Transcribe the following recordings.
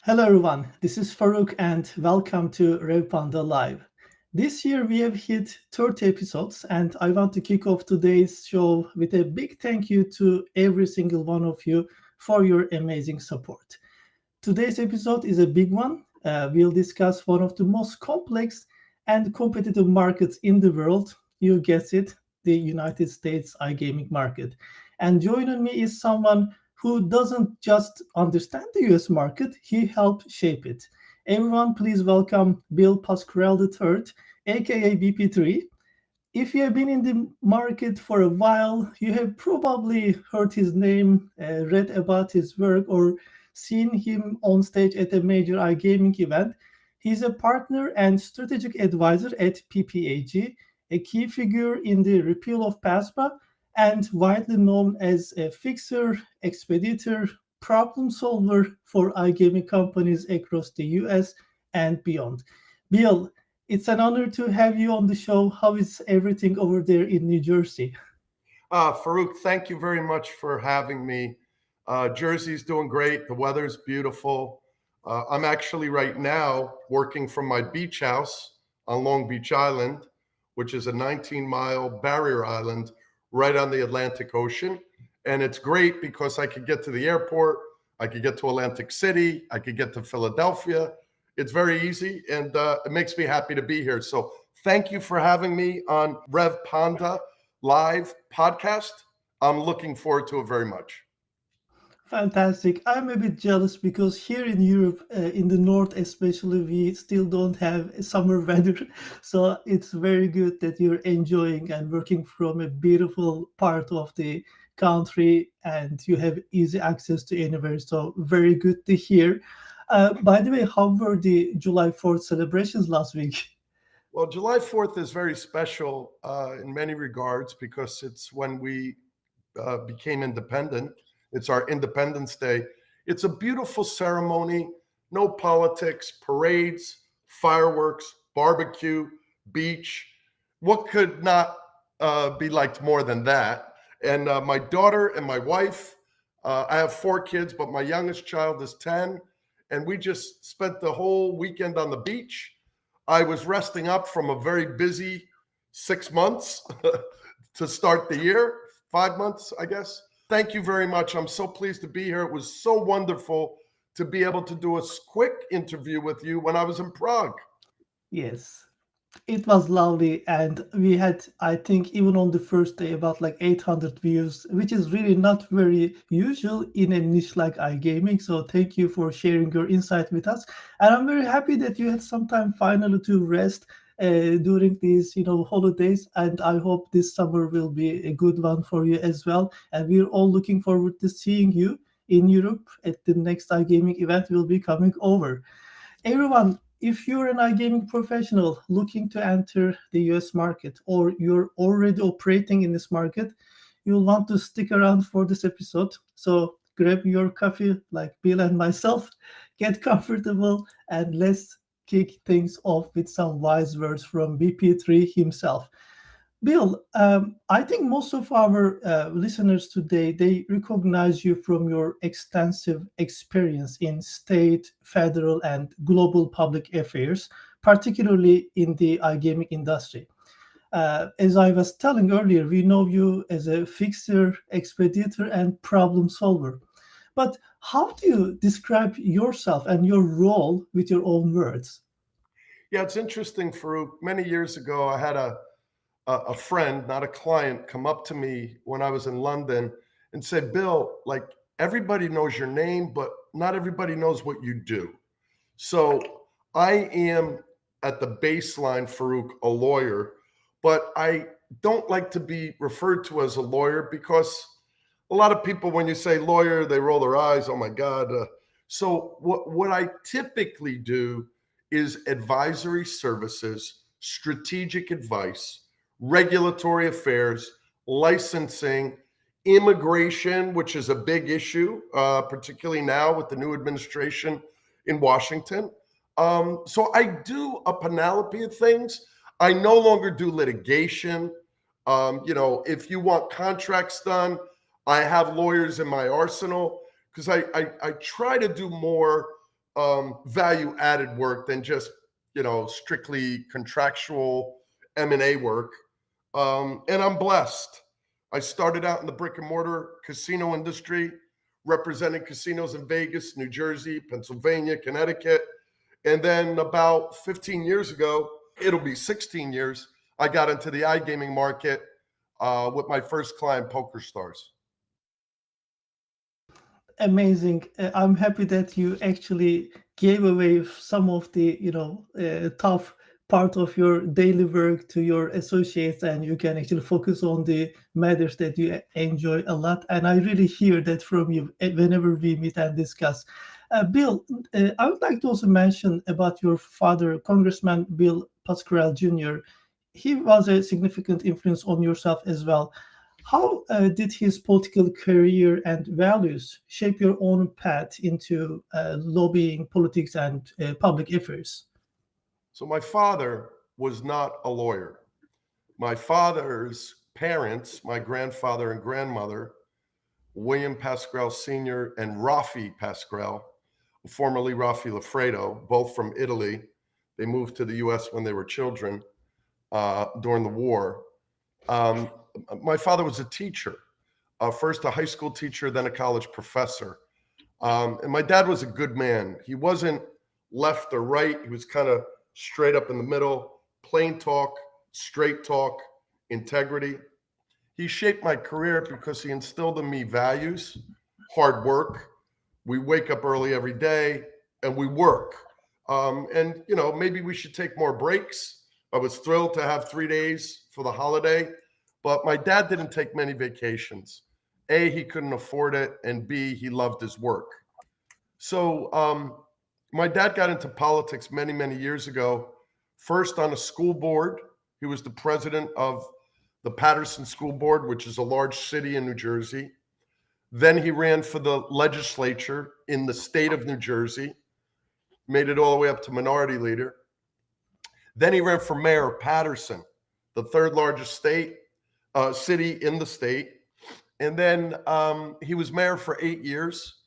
Hello everyone, this is Faruk and welcome to Revpanda Live. This year we have hit 30 episodes and I want to kick off today's show with a big thank you to every single one of you for your amazing support. Today's episode is a big one. We'll discuss one of the most complex and competitive markets in the world. You guessed it, the United States iGaming market. And joining me is someone who doesn't just understand the US market, he helped shape it. Everyone, please welcome Bill Pascrell III, aka BP3. If you have been in the market for a while, you have probably heard his name, read about his work, or seen him on stage at a major iGaming event. He's a partner and strategic advisor at PPAG, a key figure in the repeal of PASPA, and widely known as a fixer, expeditor, problem solver for iGaming companies across the US and beyond. Bill, it's an honor to have you on the show. How is everything over there in New Jersey? Farooq, thank you very much for having me. Jersey's doing great. The weather's beautiful. I'm actually right now working from my beach house on Long Beach Island, which is a 19-mile barrier island right on the Atlantic Ocean. And it's great because I could get to the airport, I could get to Atlantic City, I could get to Philadelphia. It's very easy, and it makes me happy to be here. So thank you for having me on Revpanda live podcast. I'm looking forward to it very much. Fantastic. I'm a bit jealous because here in Europe, in the north especially, we still don't have summer weather. So it's very good that you're enjoying and working from a beautiful part of the country and you have easy access to anywhere. So very good to hear. By the way, how were the July 4th celebrations last week? Well, July 4th is very special in many regards because it's when we became independent. It's our Independence Day. It's a beautiful ceremony, no politics, parades, fireworks, barbecue, beach. What could not be liked more than that? And my daughter and my wife, I have 4 kids, but my youngest child is 10. And we just spent the whole weekend on the beach. I was resting up from a very busy 6 months to start the year, 5 months, I guess. Thank you very much. I'm so pleased to be here. It was so wonderful to be able to do a quick interview with you when I was in Prague. Yes. It was lovely, and we had, I think, even on the first day, about like 800 views, which is really not very usual in a niche like iGaming. So thank you for sharing your insight with us, and I'm very happy that you had some time finally to rest during these, holidays. And I hope this summer will be a good one for you as well. And we're all looking forward to seeing you in Europe at the next iGaming event will be coming over. Everyone, if you're an iGaming professional looking to enter the US market or you're already operating in this market, you'll want to stick around for this episode. So grab your coffee like Bill and myself, get comfortable, and let's kick things off with some wise words from BP3 himself. Bill, I think most of our listeners today they recognize you from your extensive experience in state, federal, and global public affairs, particularly in the iGaming industry. As I was telling earlier, we know you as a fixer, expeditor, and problem solver. But how do you describe yourself and your role with your own words? Yeah, it's interesting, Farouk. Many years ago, I had a friend, not a client, come up to me when I was in London and said, Bill, like everybody knows your name, but not everybody knows what you do. So I am at the baseline, Farouk, a lawyer, but I don't like to be referred to as a lawyer because a lot of people, when you say lawyer, they roll their eyes. Oh my God. So what I typically do is advisory services, strategic advice, regulatory affairs, licensing, immigration, which is a big issue, particularly now with the new administration in Washington. So I do a panoply of things. I no longer do litigation. If you want contracts done, I have lawyers in my arsenal because I try to do more value added work than just, strictly contractual M&A work. And I'm blessed. I started out in the brick and mortar casino industry, representing casinos in Vegas, New Jersey, Pennsylvania, Connecticut. And then about 15 years ago, it'll be 16 years, I got into the iGaming market with my first client, Poker Stars. Amazing. I'm happy that you actually gave away some of the tough part of your daily work to your associates, and you can actually focus on the matters that you enjoy a lot. And I really hear that from you whenever we meet and discuss. Bill, I would like to also mention about your father, Congressman Bill Pascrell Jr. He was a significant influence on yourself as well. How did his political career and values shape your own path into lobbying, politics, and public affairs? So my father was not a lawyer. My father's parents, my grandfather and grandmother, William Pascrell Sr. and Rafi Pascrell, formerly Rafi Lafredo, both from Italy. They moved to the US when they were children during the war. Um, my father was a teacher, first a high school teacher, then a college professor. And my dad was a good man. He wasn't left or right. He was kind of straight up in the middle, plain talk, straight talk, integrity. He shaped my career because he instilled in me values, hard work. We wake up early every day and we work. And, maybe we should take more breaks. I was thrilled to have 3 days for the holiday, but my dad didn't take many vacations. A, he couldn't afford it, and B, he loved his work. So my dad got into politics many, many years ago, first on a school board. He was the president of the Paterson School Board, which is a large city in New Jersey. Then he ran for the legislature in the state of New Jersey, made it all the way up to minority leader. Then he ran for mayor of Paterson, the third largest city in the state. And then he was mayor for 8 years.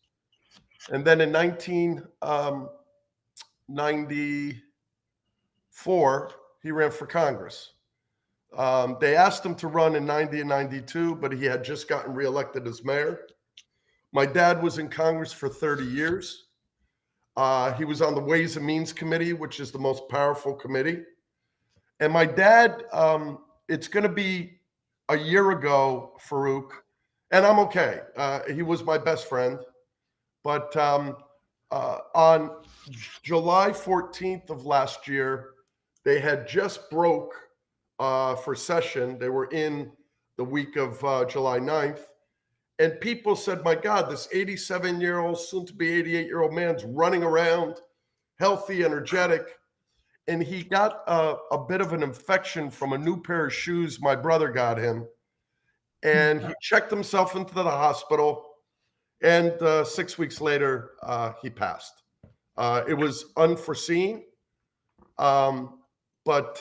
And then in 1994, he ran for Congress. They asked him to run in 90 and 92, but he had just gotten reelected as mayor. My dad was in Congress for 30 years. He was on the Ways and Means Committee, which is the most powerful committee. And my dad, it's going to be a year ago, Faruk, and I'm okay. He was my best friend. But on July 14th of last year, they had just broke for session. They were in the week of July 9th. And people said, my God, this 87-year-old, soon to be 88-year-old man's running around, healthy, energetic. And he got a bit of an infection from a new pair of shoes my brother got him. And he checked himself into the hospital. And 6 weeks later, he passed. It was unforeseen, but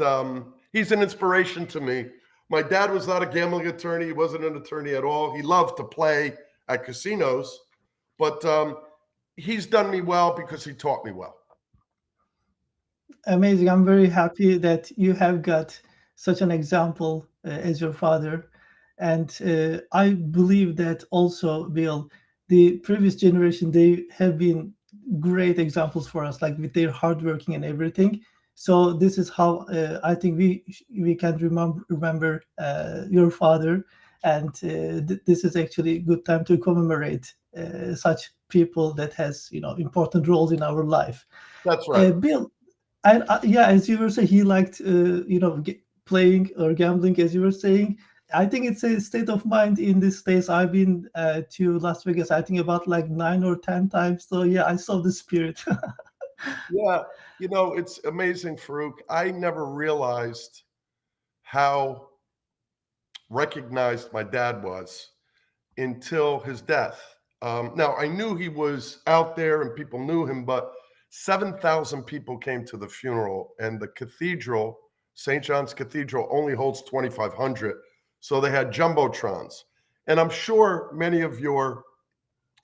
he's an inspiration to me. My dad was not a gambling attorney. He wasn't an attorney at all. He loved to play at casinos, but he's done me well because he taught me well. Amazing. I'm very happy that you have got such an example as your father. And I believe that also, Bill, the previous generation, they have been great examples for us, like with their hardworking and everything. So this is how I think we can remember your father, and this is actually a good time to commemorate such people that has important roles in our life. That's right. Bill, and yeah, as you were saying, he liked playing or gambling, as you were saying. I think it's a state of mind in these days. I've been to Las Vegas, I think about like 9 or 10 times. So yeah, I saw the spirit. Yeah, it's amazing, Farooq. I never realized how recognized my dad was until his death. Now, I knew he was out there and people knew him, but 7,000 people came to the funeral, and the cathedral, St. John's Cathedral, only holds 2,500. So they had jumbotrons. And I'm sure many of your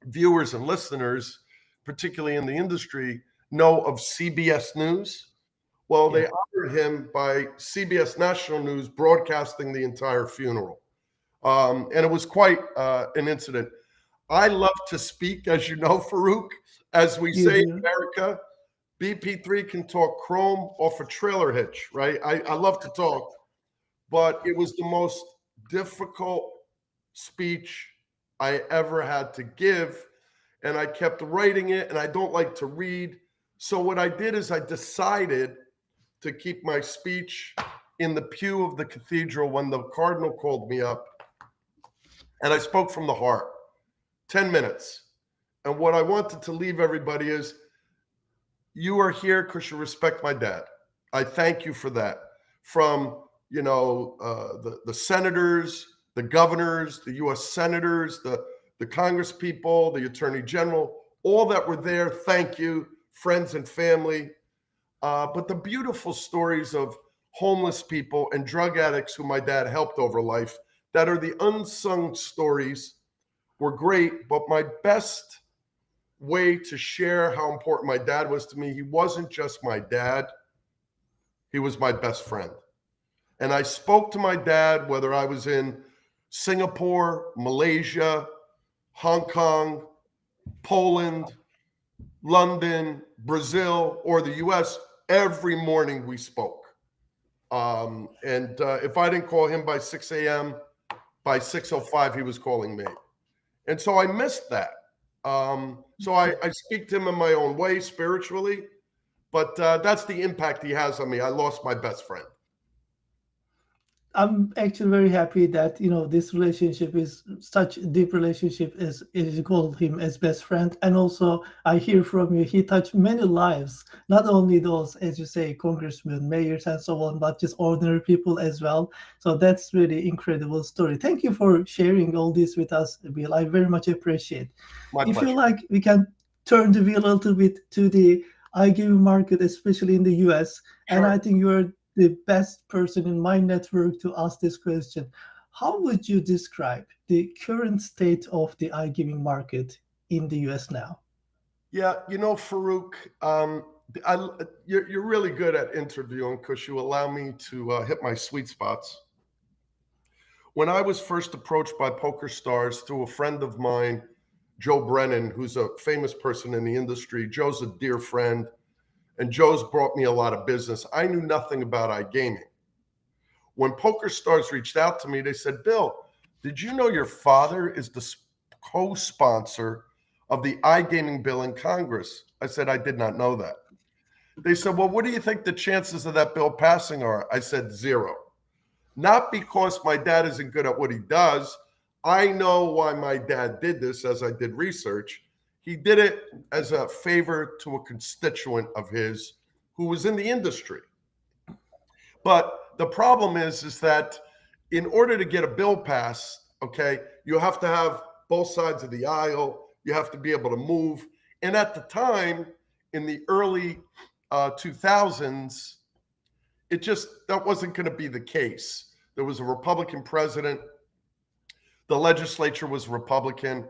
viewers and listeners, particularly in the industry, know of CBS News? Well, Yeah. they honored him by CBS National News broadcasting the entire funeral. And it was quite an incident. I love to speak, as you know, Faruk. As we You say in do. America, BP3 can talk chrome off a trailer hitch, right? I love to talk, but it was the most difficult speech I ever had to give. And I kept writing it, and I don't like to read. So what I did is I decided to keep my speech in the pew of the cathedral when the cardinal called me up, and I spoke from the heart, 10 minutes. And what I wanted to leave everybody is, you are here because you respect my dad. I thank you for that. From the senators, the governors, the U.S. senators, the Congress people, the Attorney General, all that were there. Thank you, friends and family. But the beautiful stories of homeless people and drug addicts who my dad helped over life, that are the unsung stories, were great. But my best way to share how important my dad was to me, he wasn't just my dad, he was my best friend. And I spoke to my dad, whether I was in Singapore, Malaysia, Hong Kong, Poland, London, Brazil, or the US. Every morning we spoke. And if I didn't call him by 6 a.m., by 6:05, he was calling me. And so I missed that. So I speak to him in my own way spiritually, but that's the impact he has on me. I lost my best friend. I'm actually very happy that this relationship is such a deep relationship, as you call him as best friend. And also I hear from you he touched many lives, not only those, as you say, congressmen, mayors and so on, but just ordinary people as well. So that's really incredible story. Thank you for sharing all this with us, Bill. I very much appreciate. My If you pleasure. like, we can turn the wheel a little bit to the iGaming market, especially in the US. And Sure. I think you're the best person in my network to ask this question. How would you describe the current state of the iGaming market in the US now? Yeah, Farooq, I, you're really good at interviewing because you allow me to hit my sweet spots. When I was first approached by Poker Stars through a friend of mine, Joe Brennan, who's a famous person in the industry, Joe's a dear friend, and Joe's brought me a lot of business. I knew nothing about iGaming. When Poker Stars reached out to me, they said, Bill, did you know your father is the co-sponsor of the iGaming bill in Congress? I said, I did not know that. They said, well, what do you think the chances of that bill passing are? I said, zero. Not because my dad isn't good at what he does. I know why my dad did this as I did research. He did it as a favor to a constituent of his who was in the industry. But the problem is that in order to get a bill passed, okay, you have to have both sides of the aisle. You have to be able to move. And at the time, in the early 2000s, that wasn't going to be the case. There was a Republican president. The legislature was Republican.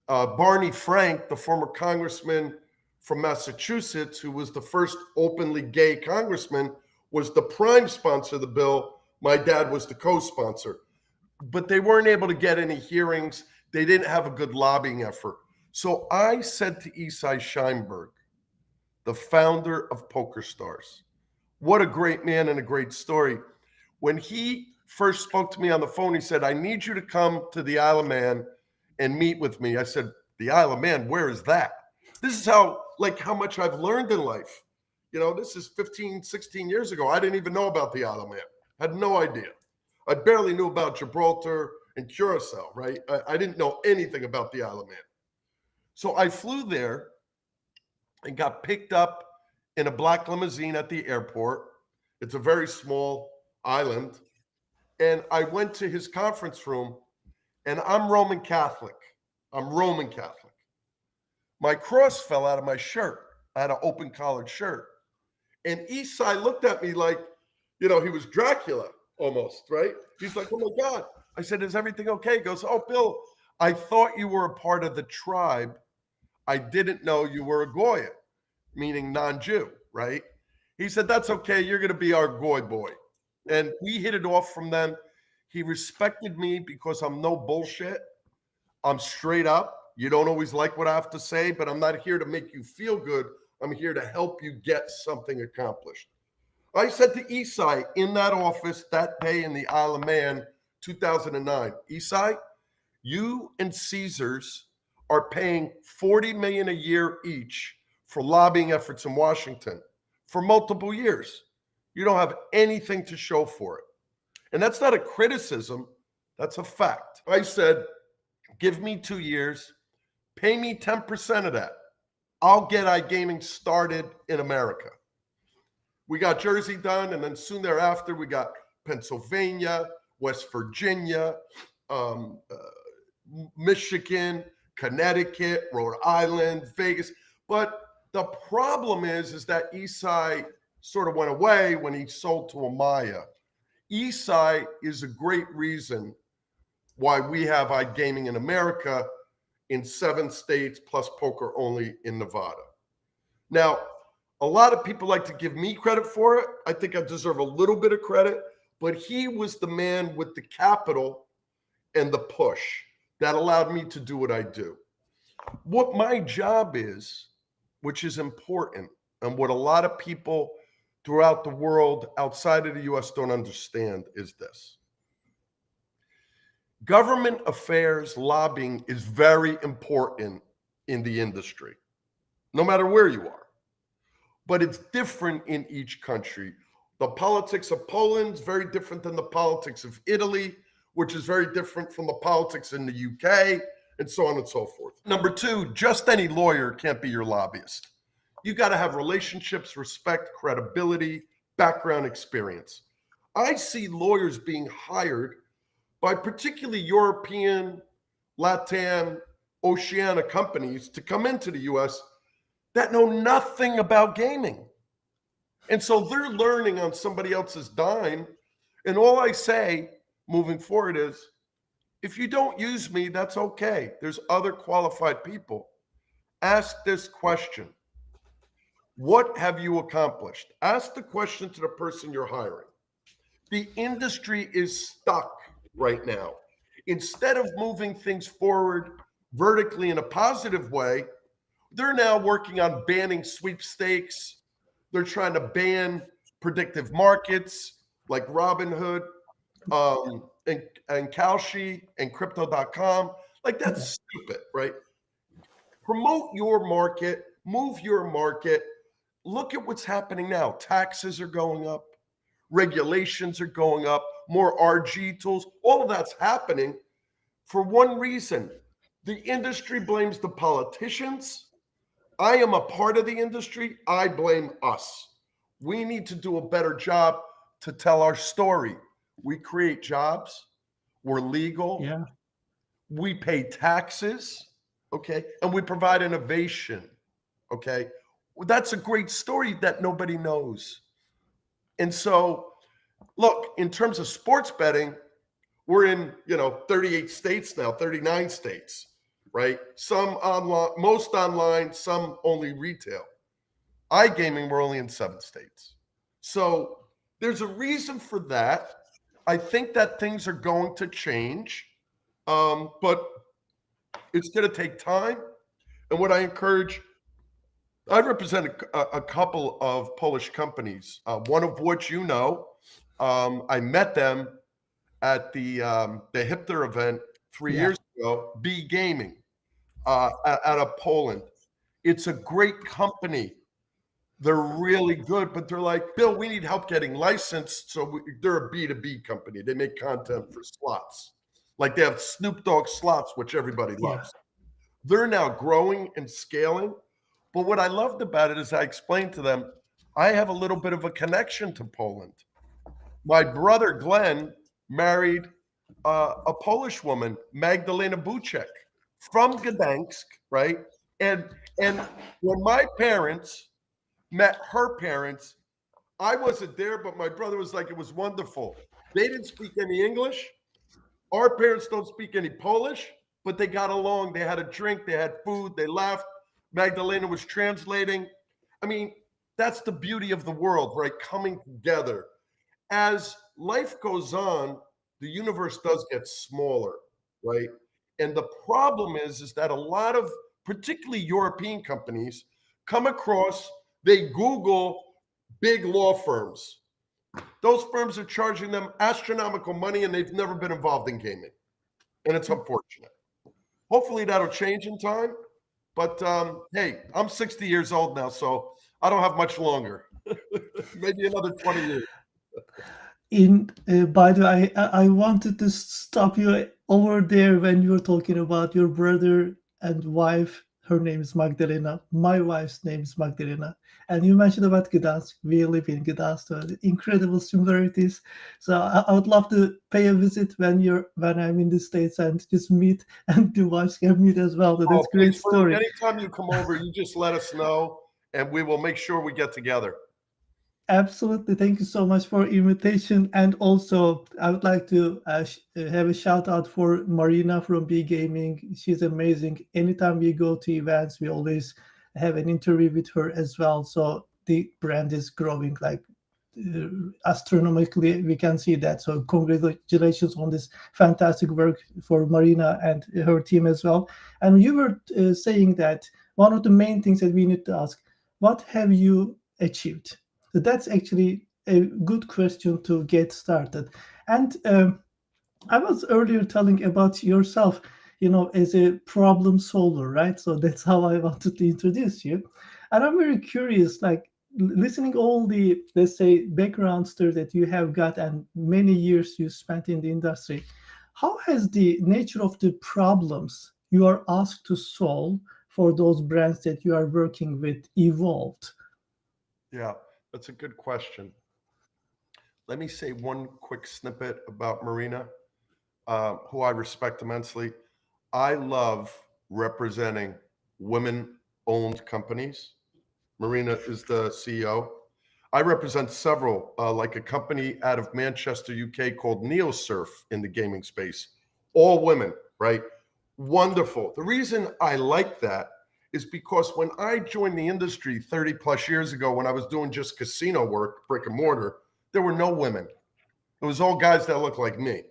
Barney Frank, the former congressman from Massachusetts, who was the first openly gay congressman, was the prime sponsor of the bill. My dad was the co-sponsor. But they weren't able to get any hearings. They didn't have a good lobbying effort. So I said to Isai Scheinberg, the founder of Poker Stars, what a great man and a great story. When he first spoke to me on the phone, he said, I need you to come to the Isle of Man and meet with me. I said, the Isle of Man, where is that? This is how much I've learned in life. This is 15, 16 years ago. I didn't even know about the Isle of Man. I had no idea. I barely knew about Gibraltar and Curacao, right? I didn't know anything about the Isle of Man. So I flew there and got picked up in a black limousine at the airport. It's a very small island. And I went to his conference room, and I'm Roman Catholic. I'm Roman Catholic. My cross fell out of my shirt. I had an open collared shirt. And Isai looked at me like, he was Dracula almost, right? He's like, oh my God. I said, is everything okay? He goes, oh, Bill, I thought you were a part of the tribe. I didn't know you were a Goya. meaning non-Jew, right? He said, that's okay. You're going to be our goy boy. And we hit it off from then. He respected me because I'm no bullshit. I'm straight up. You don't always like what I have to say, but I'm not here to make you feel good. I'm here to help you get something accomplished. I said to Esai in that office that day in the Isle of Man, 2009, Esai, you and Caesars are paying $40 million a year each for lobbying efforts in Washington for multiple years. You don't have anything to show for it. And that's not a criticism, that's a fact. I said, give me 2 years, pay me 10% of that. I'll get iGaming started in America. We got Jersey done, and then soon thereafter, we got Pennsylvania, West Virginia, Michigan, Connecticut, Rhode Island, Vegas. But the problem is that Esai sort of went away when he sold to Amaya. Esai is a great reason why we have iGaming in America in 7 states plus poker only in Nevada. Now, a lot of people like to give me credit for it. I think I deserve a little bit of credit, but he was the man with the capital and the push that allowed me to do what I do. What my job is, which is important, and what a lot of people throughout the world outside of the US don't understand is this. Government affairs lobbying is very important in the industry, no matter where you are. But it's different in each country. The politics of Poland is very different than the politics of Italy, which is very different from the politics in the UK, and so on and so forth. Number 2, just any lawyer can't be your lobbyist. You got to have relationships, respect, credibility, background, experience. I see lawyers being hired by particularly European, Latam, Oceania companies to come into the US that know nothing about gaming. And so they're learning on somebody else's dime. And all I say moving forward is, if you don't use me, that's okay. There's other qualified people. Ask this question. What have you accomplished? Ask the question to the person you're hiring. The industry is stuck right now. Instead of moving things forward vertically in a positive way, they're now working on banning sweepstakes. They're trying to ban predictive markets like Robinhood and Kalshi and Crypto.com. Like, that's stupid, right? Promote your market, move your market. Look at what's happening now. Taxes are going up, regulations are going up, more RG tools. All of that's happening for one reason. The industry blames the politicians. I am a part of the industry. I blame us. We need to do a better job to tell our story. We create jobs. We're legal. Yeah. We pay taxes. Okay. And we provide innovation. Okay. Well, that's a great story that nobody knows. And so, look, in terms of sports betting, we're in, 38 states now, 39 states. Right? Some online, most online, some only retail. iGaming, we're only in 7 states. So there's a reason for that. I think that things are going to change, but it's going to take time. And what I encourage, I represent a couple of Polish companies, one of which I met them at the Hipster event 3 years ago, B Gaming. Out of Poland. It's a great company. They're really good, but they're like, Bill, we need help getting licensed. So they're a B2B company. They make content for slots. Like, they have Snoop Dogg slots, which everybody loves. They're now growing and scaling. But what I loved about it is I explained to them, I have a little bit of a connection to Poland. My brother, Glenn, married a Polish woman, Magdalena Buczek, from Gdansk, right? And when my parents met her parents, I wasn't there, but my brother was like, it was wonderful. They didn't speak any English. Our parents don't speak any Polish, but they got along. They had a drink, they had food, they laughed. Magdalena was translating. I mean, that's the beauty of the world, right? Coming together. As life goes on, the universe does get smaller, right? And the problem is that a lot of particularly European companies come across, they Google big law firms. Those firms are charging them astronomical money and they've never been involved in gaming. And it's unfortunate. Hopefully that'll change in time. But hey, I'm 60 years old now, so I don't have much longer. Maybe another 20 years. In by the way, I wanted to stop you over there when you were talking about your brother and wife. Her name is Magdalena. My wife's name is Magdalena. And you mentioned about Gdansk. We live in Gdansk. So the incredible similarities. So I would love to pay a visit when I'm in the States and just meet, and the wives can meet as well. So Oh, that's great please, Faruk, story. anytime you come over, you just let us know and we will make sure we get together. Absolutely. Thank you so much for invitation. And also, I would like to have a shout out for Marina from B Gaming. She's amazing. Anytime we go to events, we always have an interview with her as well. So the brand is growing like uh, astronomically. We can see that. So congratulations on this fantastic work for Marina and her team as well. And you were saying that one of the main things that we need to ask, what have you achieved? So that's actually a good question to get started. And I was earlier telling about yourself, as a problem solver, right? So that's how I wanted to introduce you. And I'm very curious, like listening all the, let's say, background story that you have got and many years you spent in the industry. How has the nature of the problems you are asked to solve for those brands that you are working with evolved? Yeah, that's a good question. Let me say one quick snippet about Marina, who I respect immensely. I love representing women owned companies. Marina is the CEO. I represent several, like a company out of Manchester, UK called NeoSurf in the gaming space. All women, right? Wonderful. The reason I like that is because when I joined the industry 30 plus years ago, when I was doing just casino work, brick and mortar, there were no women. It was all guys that looked like me.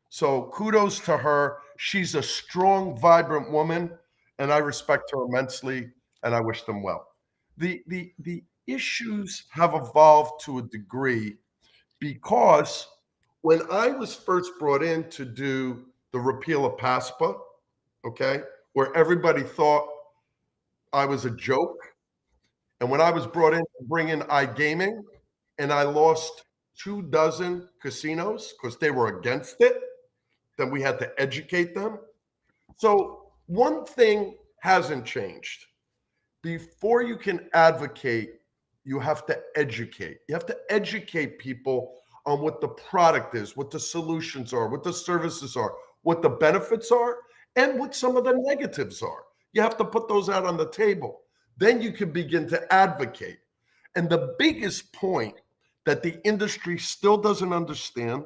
So kudos to her. She's a strong, vibrant woman, and I respect her immensely, and I wish them well. The issues have evolved to a degree because when I was first brought in to do the repeal of PASPA, okay, where everybody thought I was a joke, and when I was brought in to bring in iGaming, and I lost 24 casinos because they were against it, then we had to educate them. So one thing hasn't changed. Before you can advocate, you have to educate. You have to educate people on what the product is, what the solutions are, what the services are, what the benefits are, and what some of the negatives are. You have to put those out on the table. Then you can begin to advocate. And the biggest point that the industry still doesn't understand,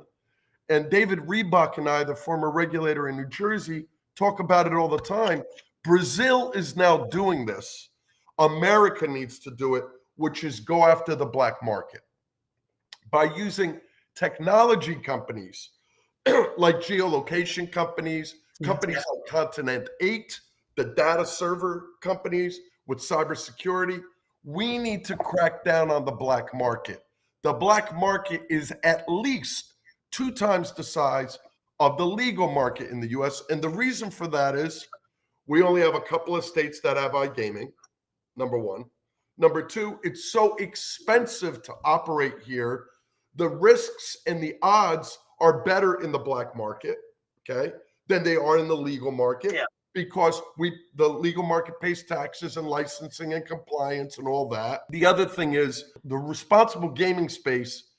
and David Reebok and I, the former regulator in New Jersey, talk about it all the time. Brazil is now doing this. America needs to do it, which is go after the black market by using technology companies like geolocation companies, Yes. companies like Continent 8, the data server companies with cybersecurity. We need to crack down on the black market. The black market is at least 2 times the size of the legal market in the US. And the reason for that is we only have a couple of states that have iGaming, number one. Number two, it's so expensive to operate here. The risks and the odds are better in the black market, okay, than they are in the legal market. Yeah. Because the legal market pays taxes and licensing and compliance and all that. The other thing is the responsible gaming space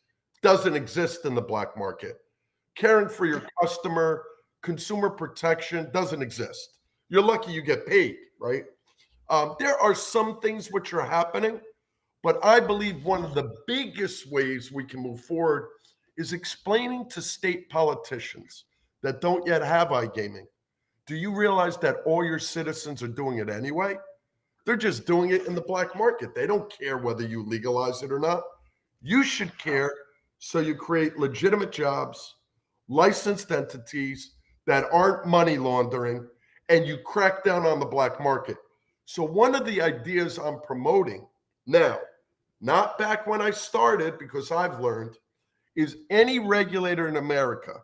doesn't exist in the black market. Caring for your customer, consumer protection doesn't exist. You're lucky you get paid, right? There are some things which are happening, but I believe one of the biggest ways we can move forward is explaining to state politicians that don't yet have iGaming. Do you realize that all your citizens are doing it anyway? They're just doing it in the black market. They don't care whether you legalize it or not. You should care, so you create legitimate jobs, licensed entities that aren't money laundering, and you crack down on the black market. So one of the ideas I'm promoting now, not back when I started, because I've learned, is any regulator in America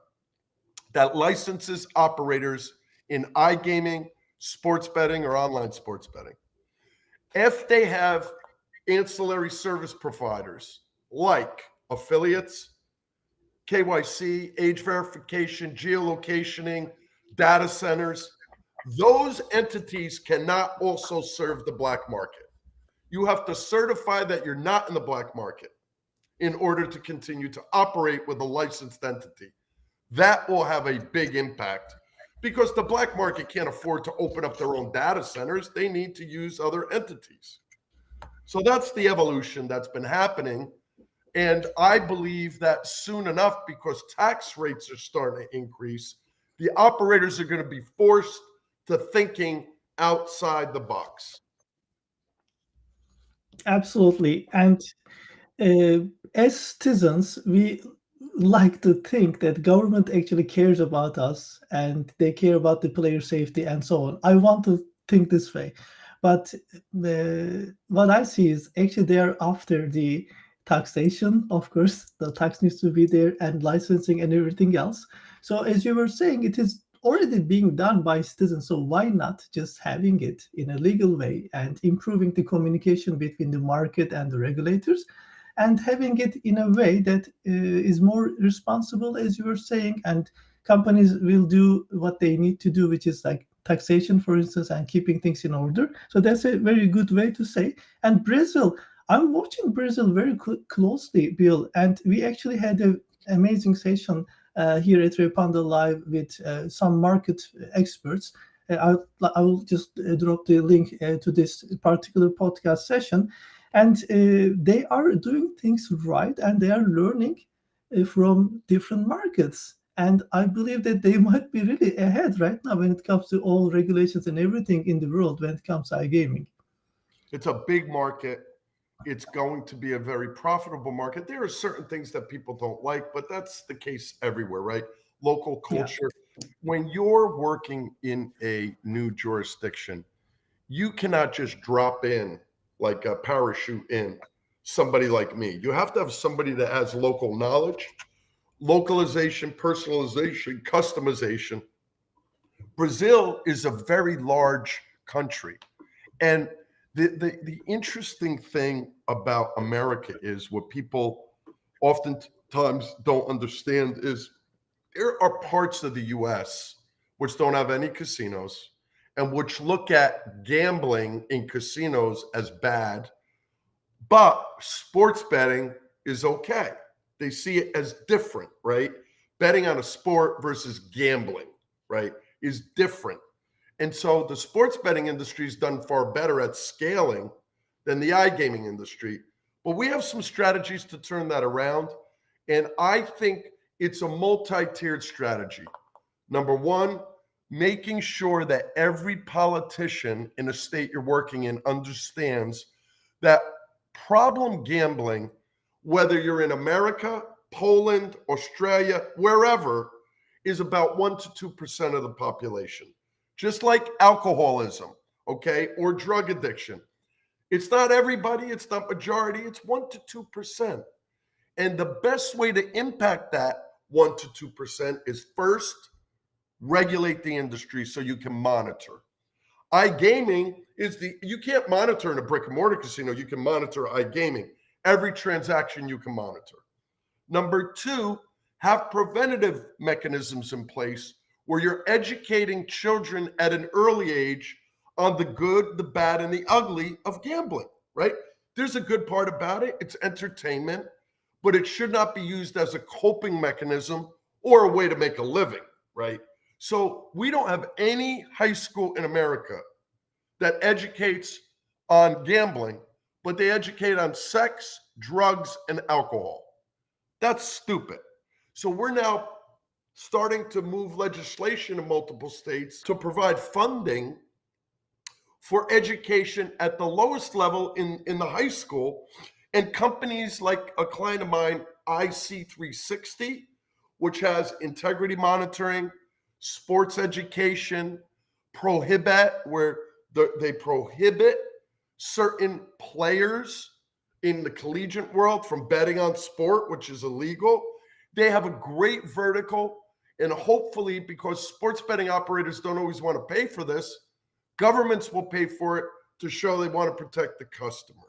that licenses operators in iGaming, sports betting, or online sports betting, if they have ancillary service providers like affiliates, KYC, age verification, geolocationing, data centers, those entities cannot also serve the black market. You have to certify that you're not in the black market in order to continue to operate with a licensed entity. That will have a big impact because the black market can't afford to open up their own data centers. They need to use other entities. So that's the evolution that's been happening. And I believe that soon enough, because tax rates are starting to increase, the operators are going to be forced to thinking outside the box. Absolutely. And uh, as citizens, we like to think that government actually cares about us and they care about the player safety and so on. I want to think this way, but what I see is actually they are after the taxation. Of course, the tax needs to be there and licensing and everything else. So as you were saying, it is already being done by citizens. So why not just having it in a legal way and improving the communication between the market and the regulators? And having it in a way that is more responsible, as you were saying, and companies will do what they need to do, which is like taxation, for instance, and keeping things in order. So that's a very good way to say. And Brazil, I'm watching Brazil very closely, Bill, and we actually had an amazing session here at Revpanda Live with some market experts. I will just drop the link to this particular podcast session, and they are doing things right, and they are learning from different markets. And I believe that they might be really ahead right now when it comes to all regulations and everything in the world when it comes to iGaming. It's a big market. It's going to be a very profitable market. There are certain things that people don't like, but that's the case everywhere, right? Local Yeah, culture. When you're working in a new jurisdiction, you cannot just drop in like a parachute in somebody like me. You have to have somebody that has local knowledge, localization, personalization, customization. Brazil is a very large country. And the interesting thing about America is what people oftentimes don't understand is there are parts of the US which don't have any casinos and which look at gambling in casinos as bad, but sports betting is okay. They see it as different, right? Betting on a sport versus gambling, right, is different. And so the sports betting industry has done far better at scaling than the iGaming industry. But we have some strategies to turn that around. And I think it's a multi tiered strategy. Number one, making sure that every politician in a state you're working in understands that problem gambling, whether you're in America, Poland, Australia, wherever, is about 1% to 2% of the population. Just like alcoholism, okay, or drug addiction. It's not everybody, it's not majority, it's 1% to 2%. And the best way to impact that 1% to 2% is first, regulate the industry so you can monitor. iGaming is you can't monitor in a brick and mortar casino, you can monitor iGaming. Every transaction you can monitor. Number two, have preventative mechanisms in place where you're educating children at an early age on the good, the bad, and the ugly of gambling, right? There's a good part about it. It's entertainment, but it should not be used as a coping mechanism or a way to make a living, right? So we don't have any high school in America that educates on gambling, but they educate on sex, drugs, and alcohol. That's stupid. So we're now starting to move legislation in multiple states to provide funding for education at the lowest level in the high school. And companies like a client of mine, IC360, which has integrity monitoring, sports education, prohibit, where they prohibit certain players in the collegiate world from betting on sport, which is illegal. They have a great vertical. And hopefully, because sports betting operators don't always want to pay for this, governments will pay for it to show they want to protect the customer.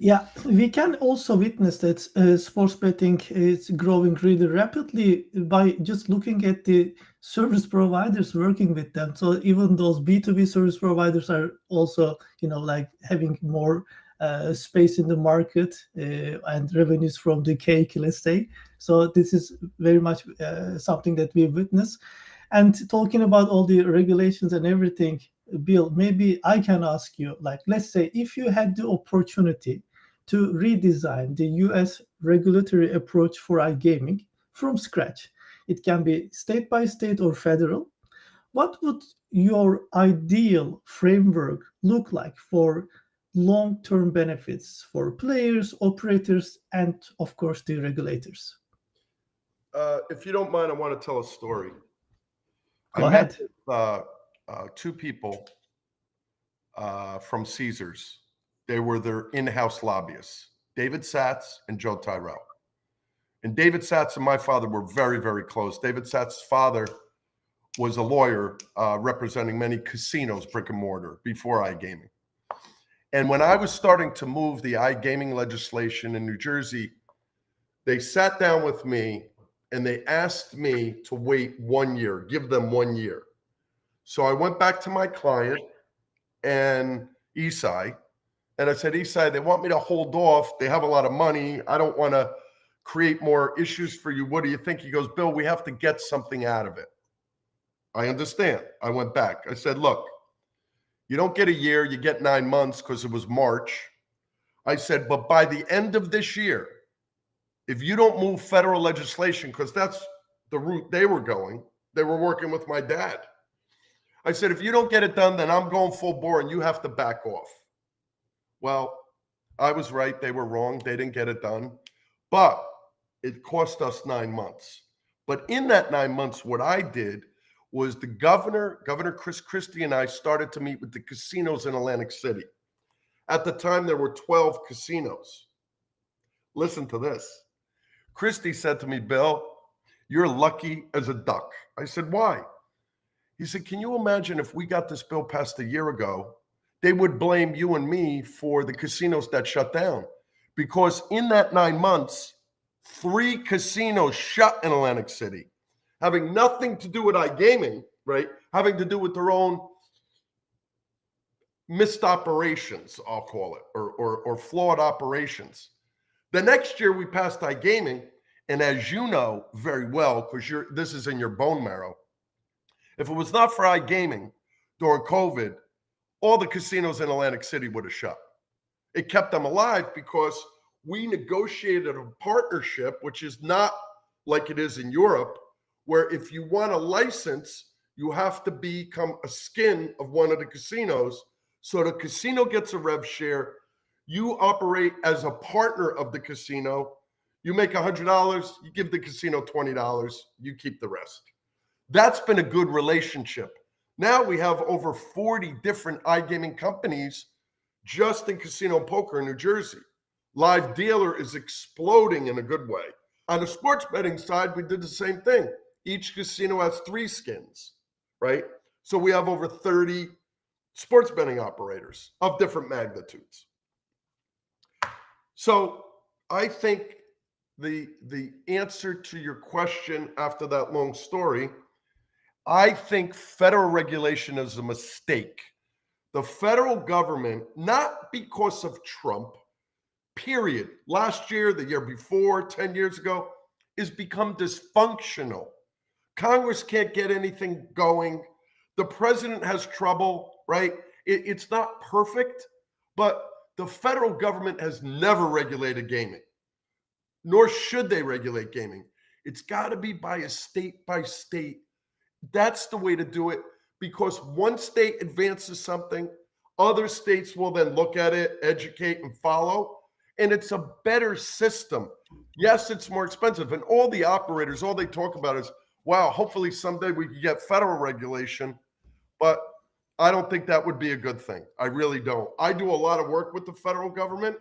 Yeah, we can also witness that sports betting is growing really rapidly by just looking at the service providers working with them. So even those B2B service providers are also, like having more space in the market and revenues from the cake, let's say. So this is very much something that we witness. And talking about all the regulations and everything, Bill, maybe I can ask you, like, let's say if you had the opportunity to redesign the US regulatory approach for iGaming from scratch, it can be state by state or federal. What would your ideal framework look like for long term benefits for players, operators, and of course the regulators? If you don't mind, I want to tell a story. I Go met ahead. two people from Caesars. They were their in-house lobbyists, David Satz and Joe Tyrell. And David Satz and my father were very, very close. David Satz's father was a lawyer representing many casinos, brick and mortar, before iGaming. And when I was starting to move the iGaming legislation in New Jersey, they sat down with me and they asked me to wait 1 year, give them 1 year. So I went back to my client and Esai, and I said, Esai, they want me to hold off. They have a lot of money. I don't want to create more issues for you. What do you think? He goes, Bill, we have to get something out of it. I understand. I went back. I said, look, you don't get a year, you get 9 months because it was March. I said, but by the end of this year, if you don't move federal legislation, because that's the route they were going, they were working with my dad. I said, if you don't get it done, then I'm going full bore and you have to back off. Well, I was right. They were wrong. They didn't get it done. But it cost us 9 months. But in that 9 months, what I did was Governor Chris Christie, and I started to meet with the casinos in Atlantic City. At the time, there were 12 casinos. Listen to this. Christie said to me, Bill, you're lucky as a duck. I said, why? He said, can you imagine if we got this bill passed a year ago, they would blame you and me for the casinos that shut down. Because in that 9 months, 3 casinos shut in Atlantic City, having nothing to do with iGaming, right? Having to do with their own missed operations, I'll call it, or flawed operations. The next year we passed iGaming, and as you know very well, because this is in your bone marrow, if it was not for iGaming during COVID, all the casinos in Atlantic City would have shut. It kept them alive because we negotiated a partnership, which is not like it is in Europe, where if you want a license, you have to become a skin of one of the casinos. So the casino gets a rev share. You operate as a partner of the casino. You make $100, you give the casino $20, you keep the rest. That's been a good relationship. Now we have over 40 different iGaming companies just in casino and poker in New Jersey. Live Dealer is exploding in a good way. On the sports betting side, we did the same thing. Each casino has 3 skins, right? So we have over 30 sports betting operators of different magnitudes. So I think the answer to your question after that long story, I think federal regulation is a mistake. The federal government, not because of Trump, period, last year, the year before, 10 years ago, is become dysfunctional. Congress can't get anything going. The president has trouble, right? It's not perfect, but the federal government has never regulated gaming, nor should they regulate gaming. It's got to be by a state by state. That's the way to do it, because one state advances something, other states will then look at it, educate, and follow. And it's a better system. Yes, it's more expensive. And all the operators, all they talk about is, wow, hopefully someday we can get federal regulation. But I don't think that would be a good thing. I really don't. I do a lot of work with the federal government.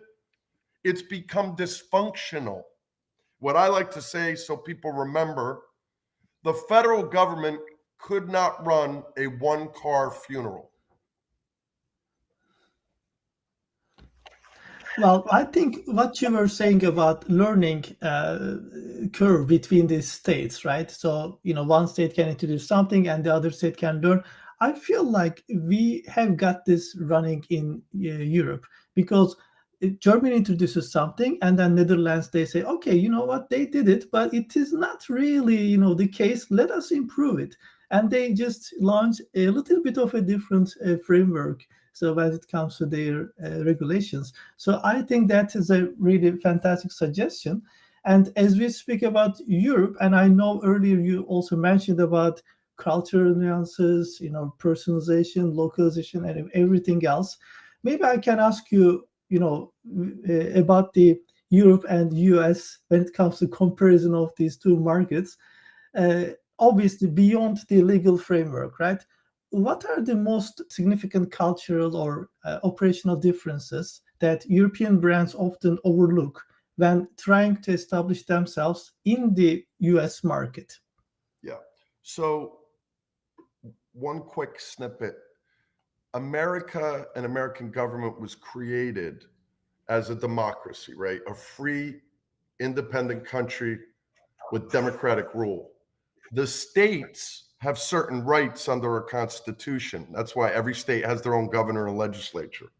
It's become dysfunctional. What I like to say, so people remember, the federal government could not run a one-car funeral. Well, I think what you were saying about learning curve between the states, right? So, one state can introduce something and the other state can learn. I feel like we have got this running in Europe because Germany introduces something and then Netherlands, they say, okay, you know what, they did it, but it is not really, the case. Let us improve it. And they just launch a little bit of a different framework. So when it comes to their regulations. So I think that is a really fantastic suggestion. And as we speak about Europe, and I know earlier you also mentioned about cultural nuances, personalization, localization, and everything else. Maybe I can ask you, about the Europe and US when it comes to comparison of these two markets. Uh, Obviously, beyond the legal framework, right? What are the most significant cultural or operational differences that European brands often overlook when trying to establish themselves in the US market? Yeah. So, one quick snippet. America and American government was created as a democracy, right? A free, independent country with democratic rule. The states have certain rights under a constitution. That's why every state has their own governor and legislature.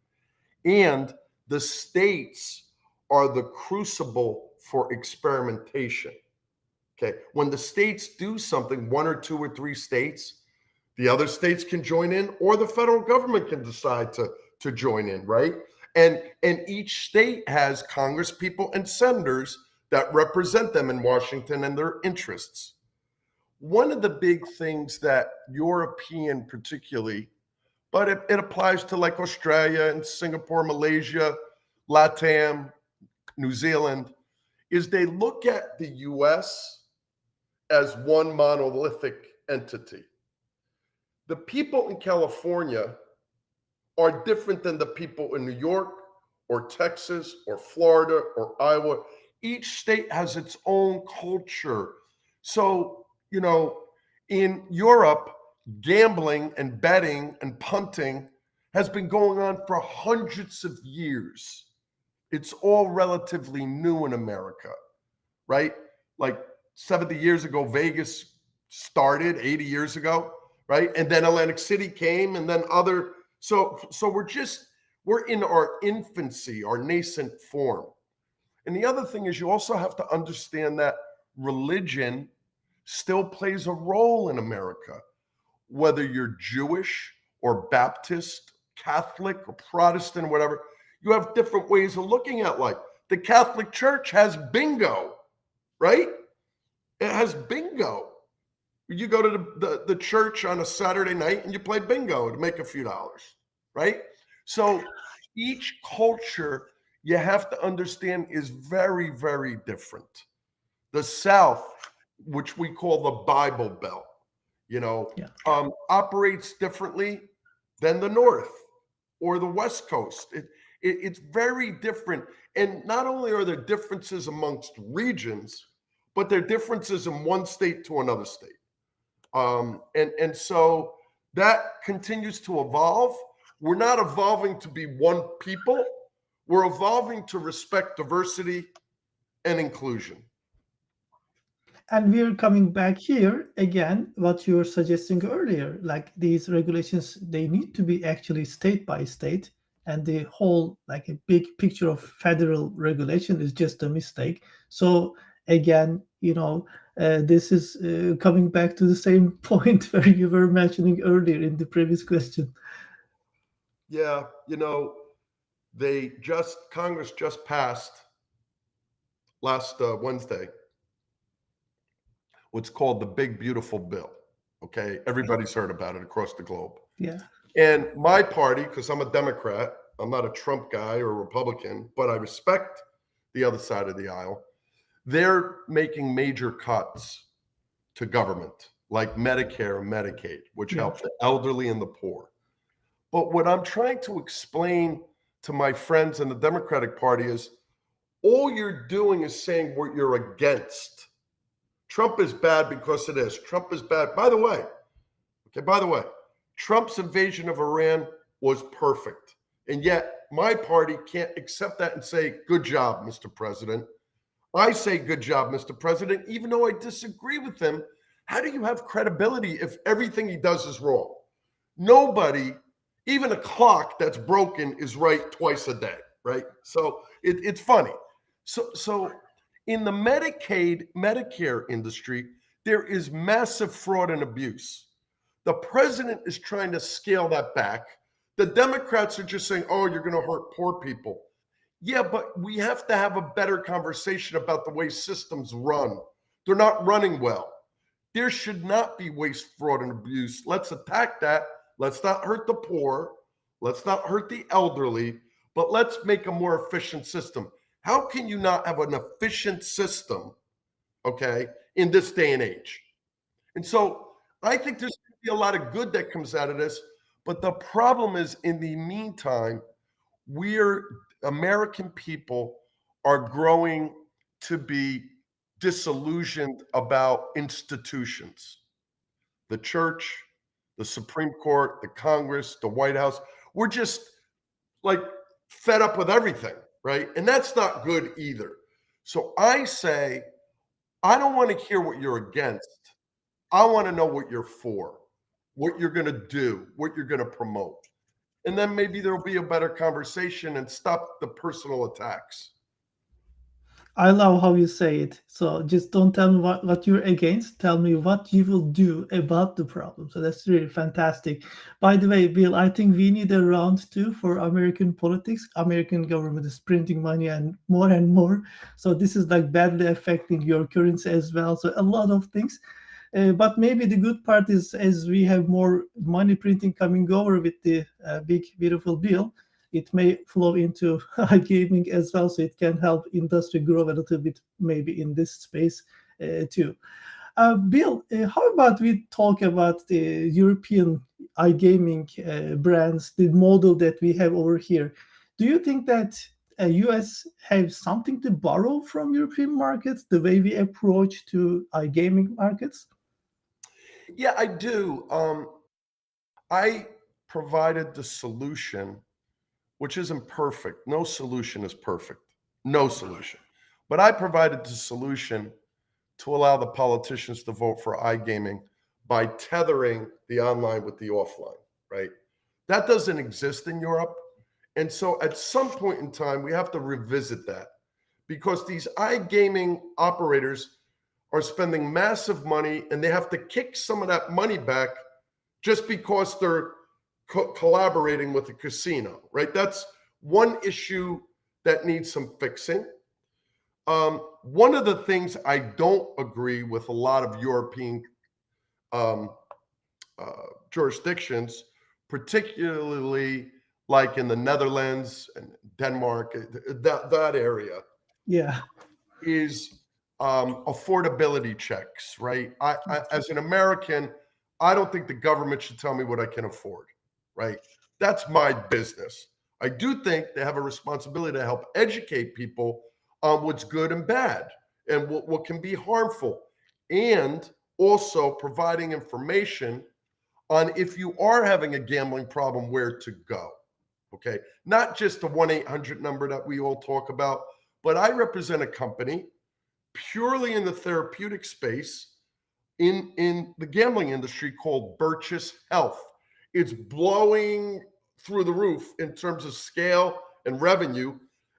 And the states are the crucible for experimentation. Okay. When the states do something, one or two or three states, the other states can join in, or the federal government can decide to join in, right? And each state has Congress people and senators that represent them in Washington and their interests. One of the big things that European particularly, but it applies to like Australia and Singapore, Malaysia, LATAM, New Zealand, is they look at the US as one monolithic entity. The people in California are different than the people in New York or Texas or Florida or Iowa. Each state has its own culture. So, in Europe, gambling and betting and punting has been going on for hundreds of years. It's all relatively new in America, right? Like 70 years ago, Vegas started 80 years ago, right? And then Atlantic City came and then so we're in our infancy, our nascent form. And the other thing is you also have to understand that religion still plays a role in America, whether you're Jewish or Baptist, Catholic or Protestant, or whatever. You have different ways of looking at life. The Catholic Church has bingo, right? It has bingo. You go to the church on a Saturday night and you play bingo to make a few dollars, right? So each culture, you have to understand, is very, very different. The South, which we call the Bible Belt, Yeah. operates differently than the North or the West Coast. It's very different. And not only are there differences amongst regions, but there are differences in one state to another state. And so that continues to evolve. We're not evolving to be one people. We're evolving to respect diversity and inclusion. And we're coming back here again, what you were suggesting earlier, like these regulations, they need to be actually state by state. And the whole, like a big picture of federal regulation is just a mistake. So again, this is coming back to the same point where you were mentioning earlier in the previous question. Yeah, Congress just passed last Wednesday what's called the Big Beautiful Bill. Okay. Everybody's heard about it across the globe. Yeah. And my party, because I'm a Democrat, I'm not a Trump guy or a Republican, but I respect the other side of the aisle. They're making major cuts to government, like Medicare and Medicaid, which Yeah. help the elderly and the poor. But what I'm trying to explain to my friends in the Democratic Party is all you're doing is saying what you're against. Trump is bad because it is. Trump is bad. By the way, Trump's invasion of Iran was perfect. And yet my party can't accept that and say, good job, Mr. President. I say, good job, Mr. President, even though I disagree with him. How do you have credibility if everything he does is wrong? Nobody, even a clock that's broken, is right twice a day, right? So it's funny. So in the Medicare industry, there is massive fraud and abuse. The president is trying to scale that back. The Democrats are just saying, oh, you're going to hurt poor people. Yeah, but we have to have a better conversation about the way systems run. They're not running well. There should not be waste, fraud, and abuse. Let's attack that. Let's not hurt the poor. Let's not hurt the elderly, but let's make a more efficient system. How can you not have an efficient system, okay, in this day and age? And so I think there's going to be a lot of good that comes out of this, but the problem is in the meantime, we're American people are growing to be disillusioned about institutions, the church, the Supreme Court, the Congress, the White House. We're just like fed up with everything, right? And that's not good either. So I say, I don't want to hear what you're against. I want to know what you're for, what you're going to do, what you're going to promote. And then maybe there'll be a better conversation and stop the personal attacks. I love how you say it. So just don't tell me what you're against. Tell me what you will do about the problem. So that's really fantastic. By the way, Bill, I think we need a round two for American politics. American government is printing money and more and more. So this is like badly affecting your currency as well. So a lot of things. But maybe the good part is as we have more money printing coming over with the big, beautiful bill, it may flow into iGaming as well, so it can help industry grow a little bit maybe in this space too. Bill, how about we talk about the European iGaming brands, the model that we have over here? Do you think that US have something to borrow from European markets, the way we approach to iGaming markets? Yeah, I do. I provided the solution, which isn't perfect. No solution is perfect. No solution. But I provided the solution to allow the politicians to vote for iGaming by tethering the online with the offline, right? That doesn't exist in Europe. And so at some point in time, we have to revisit that because these iGaming operators are spending massive money and they have to kick some of that money back just because they're collaborating with a casino, right? That's one issue that needs some fixing. One of the things I don't agree with a lot of European um, jurisdictions, particularly like in the Netherlands and Denmark, that area, Yeah. is affordability checks, right? As an American, I don't think the government should tell me what I can afford, right? That's my business. I do think they have a responsibility to help educate people on what's good and bad and what can be harmful, and also providing information on if you are having a gambling problem, where to go. Okay. Not just the 1-800 number that we all talk about, but I represent a company purely in the therapeutic space in the gambling industry called Burgess Health. It's blowing through the roof in terms of scale and revenue.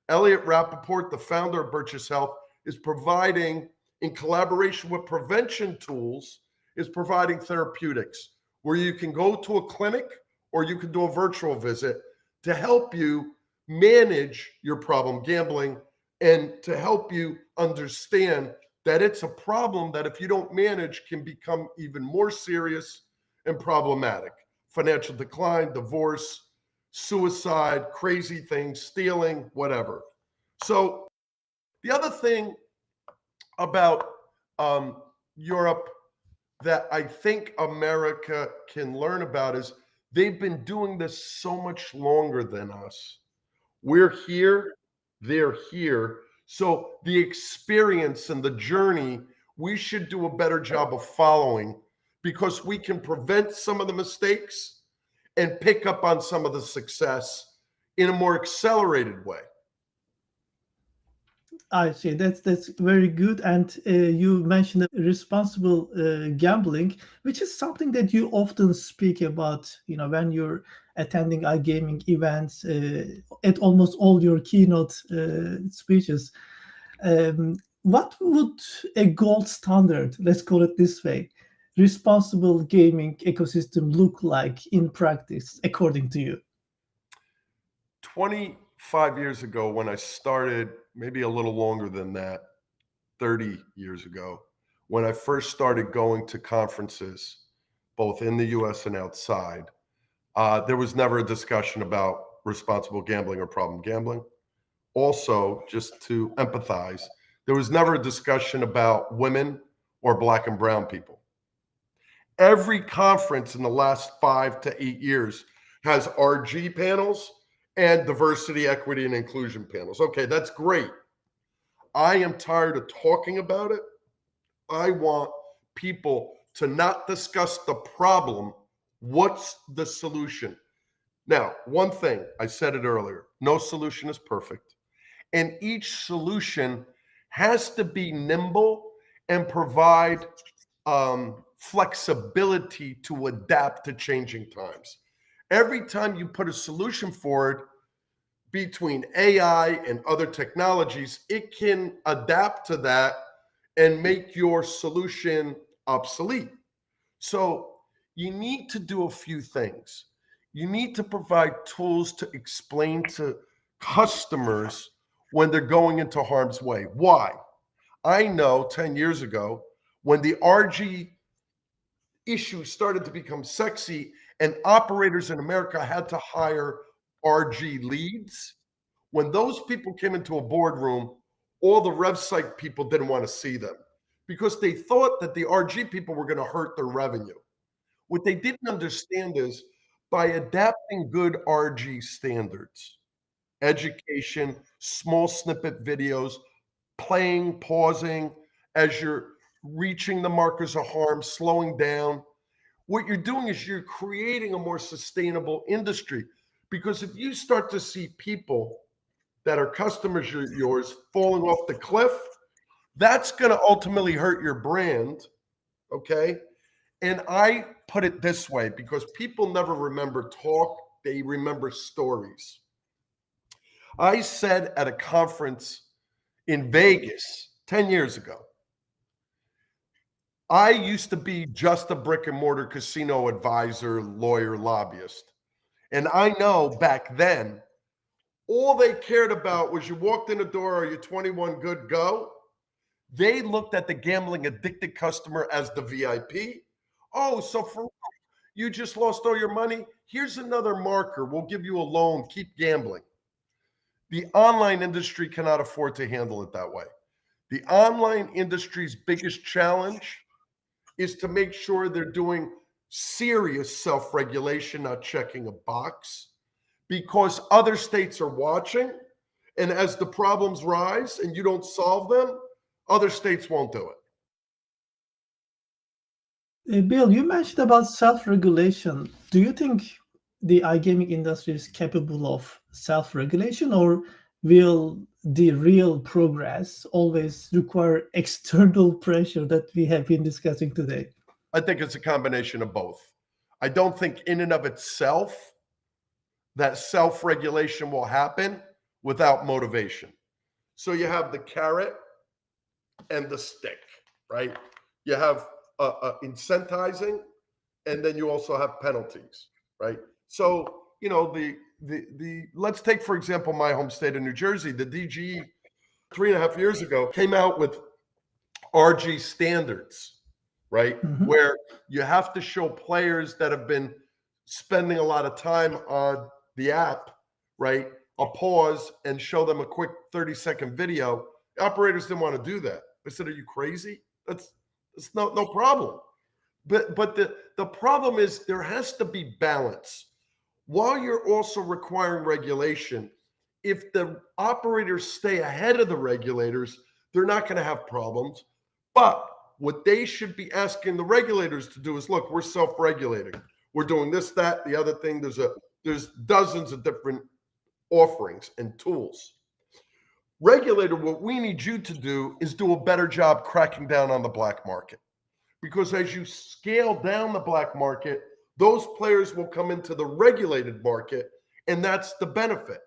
Elliot Rappaport, the founder of Burgess Health, is providing, in collaboration with prevention tools, is providing therapeutics where you can go to a clinic or you can do a virtual visit to help you manage your problem gambling and to help you understand that it's a problem that if you don't manage can become even more serious and problematic. Financial decline, divorce, suicide, crazy things, stealing, whatever. So the other thing about Europe that I think America can learn about is they've been doing this so much longer than us. We're here, they're here. So the experience and the journey, we should do a better job of following because we can prevent some of the mistakes and pick up on some of the success in a more accelerated way. I see. That's very good. And you mentioned responsible gambling, which is something that you often speak about. You know, when you're attending iGaming events, at almost all your keynote speeches. What would a gold standard, let's call it this way, responsible gaming ecosystem look like in practice, according to you? 25 years ago, when I started, maybe a little longer than that, 30 years ago, when I first started going to conferences, both in the US and outside, there was never a discussion about responsible gambling or problem gambling. Also, just to empathize, there was never a discussion about women or Black and brown people. Every conference in the last 5 to 8 years has RG panels and diversity, equity, and inclusion panels. Okay, that's great. I am tired of talking about it. I want people to not discuss the problem. What's the solution? Now, one thing, I said it earlier, no solution is perfect. And each solution has to be nimble and provide flexibility to adapt to changing times. Every time you put a solution forward between AI and other technologies, it can adapt to that and make your solution obsolete. So you need to do a few things. You need to provide tools to explain to customers when they're going into harm's way. Why? I know 10 years ago when the RG issue started to become sexy and operators in America had to hire RG leads, when those people came into a boardroom, all the rev site people didn't want to see them because they thought that the RG people were going to hurt their revenue. What they didn't understand is by adapting good RG standards, education, small snippet videos, playing, pausing as you're reaching the markers of harm, slowing down. What you're doing is you're creating a more sustainable industry. Because if you start to see people that are customers of yours falling off the cliff, that's going to ultimately hurt your brand. Okay. And I put it this way because people never remember talk, they remember stories. I said at a conference in Vegas 10 years ago, I used to be just a brick and mortar casino advisor, lawyer, lobbyist. And I know back then, all they cared about was you walked in the door, are you 21, good, go? They looked at the gambling addicted customer as the VIP. Oh, so for you just lost all your money? Here's another marker. We'll give you a loan. Keep gambling. The online industry cannot afford to handle it that way. The online industry's biggest challenge is to make sure they're doing serious self-regulation, not checking a box, because other states are watching. And as the problems rise and you don't solve them, other states won't do it. Bill, you mentioned about self-regulation. Do you think the iGaming industry is capable of self-regulation, or will the real progress always require external pressure that we have been discussing today? I think it's a combination of both. I don't think in and of itself that self-regulation will happen without motivation. So you have the carrot and the stick, right? You have incentivizing, and then you also have penalties, right? So the let's take for example my home state of New Jersey. The DGE 3.5 years ago came out with RG standards, right? Mhm. Where you have to show players that have been spending a lot of time on the app, right? A pause and show them a quick 30-second video. Operators didn't want to do that. They said, "Are you crazy? That's no problem." But the problem is there has to be balance. While you're also requiring regulation, if the operators stay ahead of the regulators, they're not going to have problems. But what they should be asking the regulators to do is, look, we're self-regulating. We're doing this, that, the other thing. There's dozens of different offerings and tools. Regulator, what we need you to do is do a better job cracking down on the black market. Because as you scale down the black market, those players will come into the regulated market, and that's the benefit.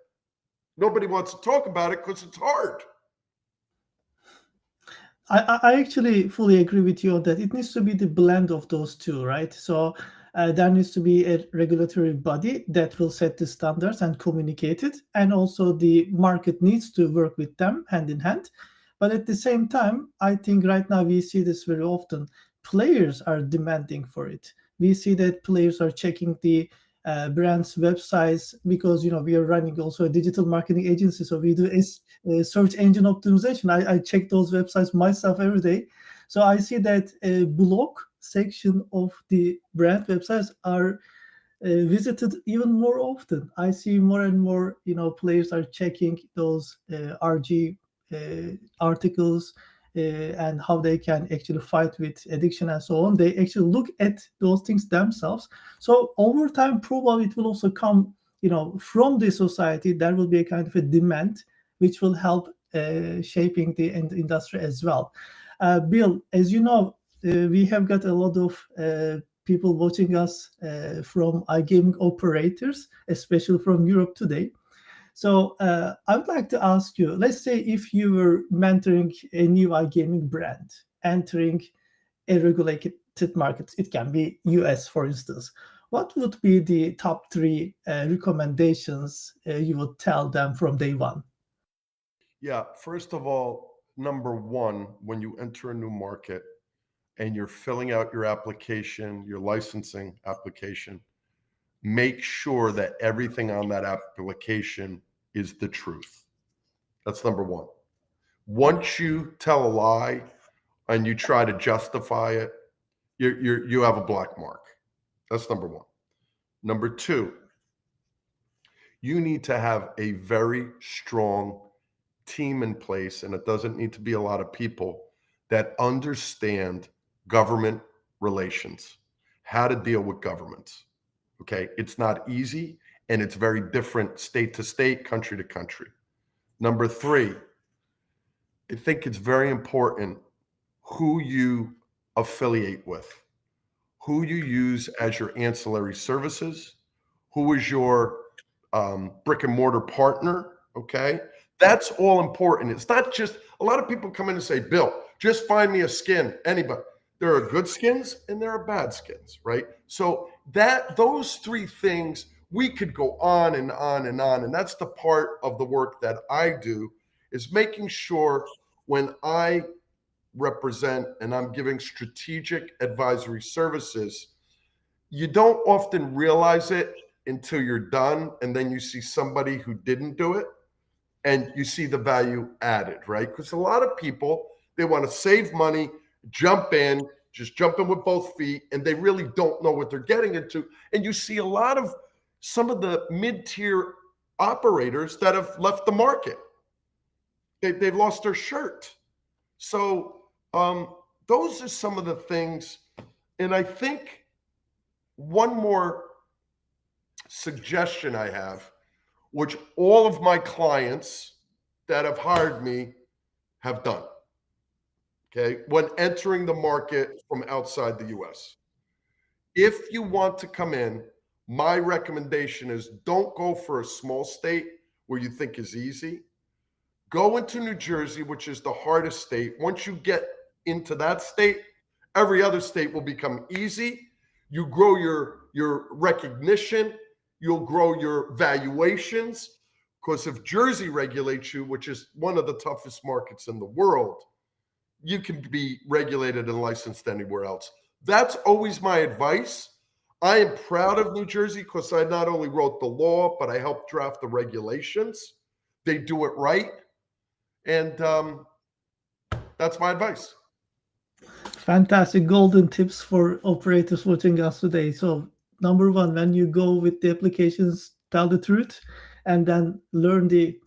Nobody wants to talk about it because it's hard. I actually fully agree with you on that. It needs to be the blend of those two, right? So there needs to be a regulatory body that will set the standards and communicate it, and also the market needs to work with them hand in hand. But at the same time, I think right now we see this very often. Players are demanding for it. We see that players are checking the brands' websites, because we are running also a digital marketing agency, so we do search engine optimization. I check those websites myself every day, so I see that a blog section of the brand websites are visited even more often. I see more and more, players are checking those RG articles, and how they can actually fight with addiction and so on. They actually look at those things themselves. So over time, probably it will also come, from the society. There will be a kind of a demand, which will help shaping the industry as well. Bill, as you know, we have got a lot of people watching us from iGaming operators, especially from Europe today. So I would like to ask you, let's say if you were mentoring a new iGaming brand entering a regulated market, it can be US, for instance. What would be the top three recommendations you would tell them from day one? Yeah, first of all, number one, when you enter a new market and you're filling out your application, your licensing application, make sure that everything on that application is the truth. That's number one. Once you tell a lie and you try to justify it, you have a black mark. That's number one. Number two, you need to have a very strong team in place, and it doesn't need to be a lot of people that understand government relations, how to deal with governments. Okay, it's not easy, and it's very different state to state, country to country. Number three, I think it's very important who you affiliate with, who you use as your ancillary services, who is your brick and mortar partner. Okay, that's all important. It's not just a lot of people come in and say, "Bill, just find me a skin." Anybody? There are good skins and there are bad skins, right? So those three things, we could go on and on and on, and that's the part of the work that I do, is making sure when I represent and I'm giving strategic advisory services, you don't often realize it until you're done, and then you see somebody who didn't do it and you see the value added, right? Because a lot of people, they want to save money, just jump in with both feet, and they really don't know what they're getting into. And you see a lot of some of the mid-tier operators that have left the market. They've lost their shirt. So those are some of the things. And I think one more suggestion I have, which all of my clients that have hired me have done, okay, when entering the market from outside the US. If you want to come in, my recommendation is don't go for a small state where you think is easy. Go into New Jersey, which is the hardest state. Once you get into that state, every other state will become easy. You grow your recognition, you'll grow your valuations. Because if Jersey regulates you, which is one of the toughest markets in the world, you can be regulated and licensed anywhere else. That's always my advice. I am proud of New Jersey because I not only wrote the law, but I helped draft the regulations. They do it right. And that's my advice. Fantastic golden tips for operators watching us today. So, number one, when you go with the applications, tell the truth, and then learn the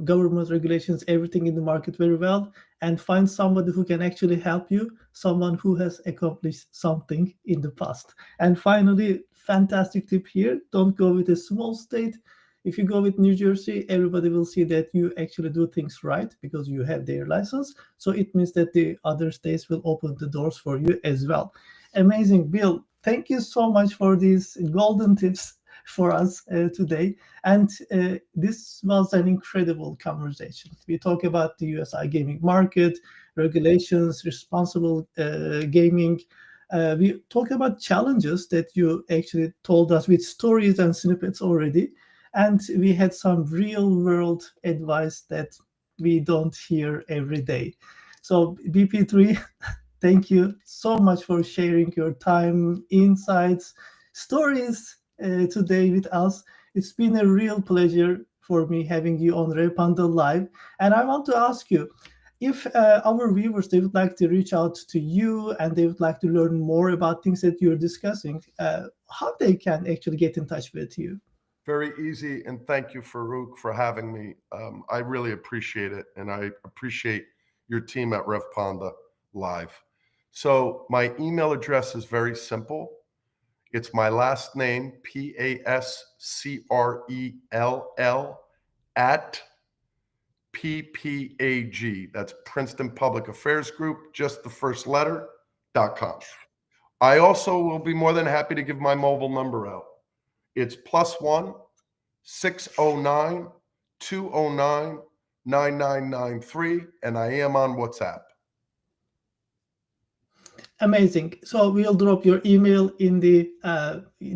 government regulations, everything in the market very well, and find somebody who can actually help you, someone who has accomplished something in the past. And finally, fantastic tip here: don't go with a small state. If you go with New Jersey, everybody will see that you actually do things right because you have their license. So it means that the other states will open the doors for you as well. Amazing, Bill. Thank you so much for these golden tips for us today. And this was an incredible conversation. We talk about the US iGaming market, regulations, responsible gaming. We talk about challenges that you actually told us with stories and snippets already, and we had some real world advice that we don't hear every day. So BP3, thank you so much for sharing your time, insights, stories today with us. It's been a real pleasure for me having you on Revpanda Live. And I want to ask you, if our viewers, they would like to reach out to you and they would like to learn more about things that you're discussing, how they can actually get in touch with you. Very easy. And thank you, Faruk, for having me. I really appreciate it. And I appreciate your team at Revpanda Live. So my email address is very simple. It's my last name, Pascrell, at PPAG. That's Princeton Public Affairs Group, just the first letter, .com. I also will be more than happy to give my mobile number out. It's +1 609 209 9993, and I am on WhatsApp. Amazing. So we'll drop your email in the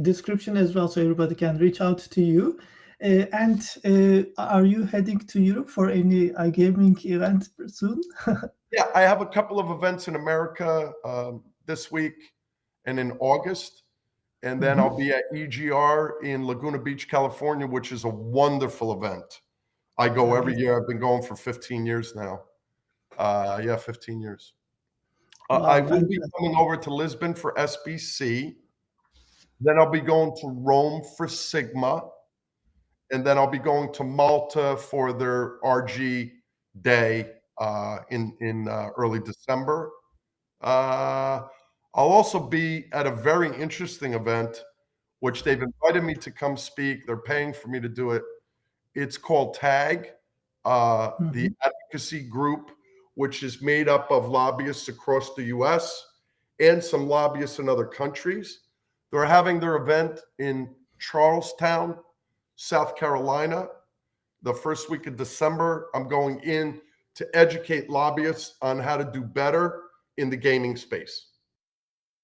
description as well, so everybody can reach out to you. And are you heading to Europe for any iGaming event soon? Yeah, I have a couple of events in America this week and in August. And then I'll be at EGR in Laguna Beach, California, which is a wonderful event. I go every year. I've been going for 15 years now. 15 years. Wow, I will be coming over to Lisbon for SBC. Then I'll be going to Rome for Sigma. And then I'll be going to Malta for their RG day in early December. I'll also be at a very interesting event, which they've invited me to come speak. They're paying for me to do it. It's called TAG, the advocacy group, which is made up of lobbyists across the US and some lobbyists in other countries. They're having their event in Charlestown, South Carolina, the first week of December. I'm going in to educate lobbyists on how to do better in the gaming space.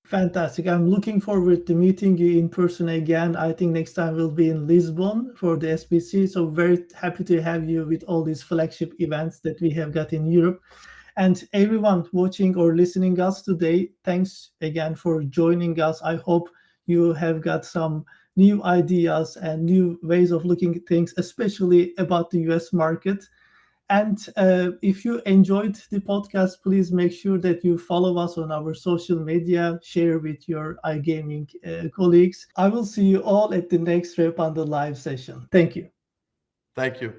Fantastic. I'm looking forward to meeting you in person again. I think next time we'll be in Lisbon for the SBC. So very happy to have you with all these flagship events that we have got in Europe. And everyone watching or listening us today, thanks again for joining us. I hope you have got some new ideas and new ways of looking at things, especially about the US market. And if you enjoyed the podcast, please make sure that you follow us on our social media, share with your iGaming colleagues. I will see you all at the next Revpanda Live session. Thank you. Thank you.